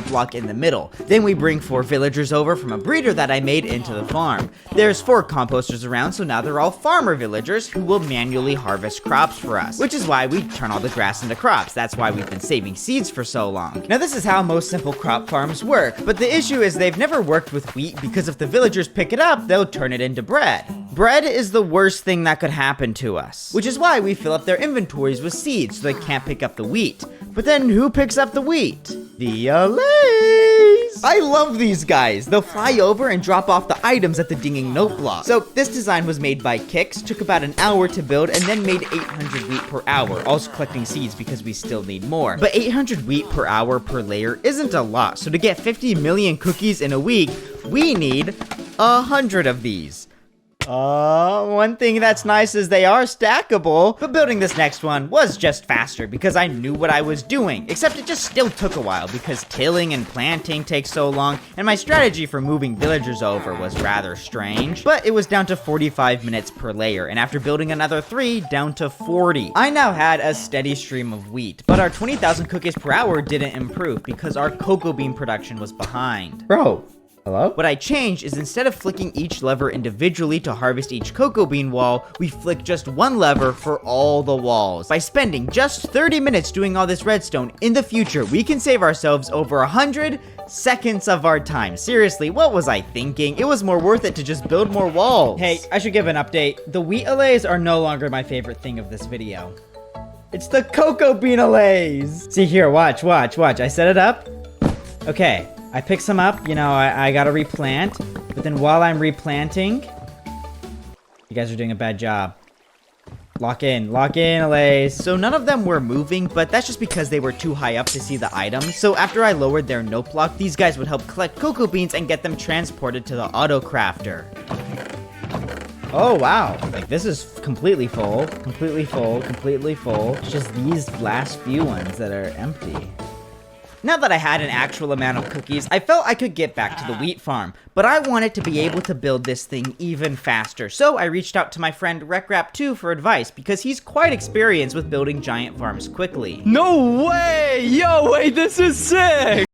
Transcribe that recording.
block in the middle. Then we bring 4 villagers over from a breeder that I made into the farm. There's 4 composters around, so now they're all farmer villagers who will manually harvest crops for us, which is why we turn all the grass into crops. That's why we've been saving seeds for so long. Now this is how most simple crop farms work, but the issue is they've never worked with wheat because if the villagers pick it up, they'll turn it into bread. Bread is the worst thing that could happen to us, which is why we fill up their inventories with seeds so they can't pick up the wheat. But then who picks up the wheat? The allays! I love these guys. They'll fly over and drop off the items at the dinging note block. So this design was made by Kix, took about an hour to build, and then made 800 wheat per hour, also collecting seeds because we still need more. But 800 wheat per hour per layer isn't a lot, so to get 50 million cookies in a week, we need 100 of these. One thing that's nice is they are stackable, but building this next one was just faster because I knew what I was doing, except it just still took a while because tilling and planting takes so long, and my strategy for moving villagers over was rather strange, but it was down to 45 minutes per layer, and after building another 3, down to 40. I now had a steady stream of wheat, but our 20,000 cookies per hour didn't improve because our cocoa bean production was behind. Bro. Hello? What I changed is instead of flicking each lever individually to harvest each cocoa bean wall, we flick just one lever for all the walls. By spending just 30 minutes doing all this redstone, in the future, we can save ourselves over 100 seconds of our time. Seriously, what was I thinking? It was more worth it to just build more walls. Hey, I should give an update. The wheat allays are no longer my favorite thing of this video. It's the cocoa bean allays! See here, watch. I set it up. Okay. I pick some up, you know, I gotta replant, but then while I'm replanting, you guys are doing a bad job. Lock in, allays. So none of them were moving, but that's just because they were too high up to see the items. So after I lowered their note block, these guys would help collect cocoa beans and get them transported to the auto crafter. Oh, wow. Like, this is completely full. It's just these last few ones that are empty. Now that I had an actual amount of cookies, I felt I could get back to the wheat farm, but I wanted to be able to build this thing even faster, so I reached out to my friend RecRap2 for advice, because he's quite experienced with building giant farms quickly. No way! Yo, wait, this is sick!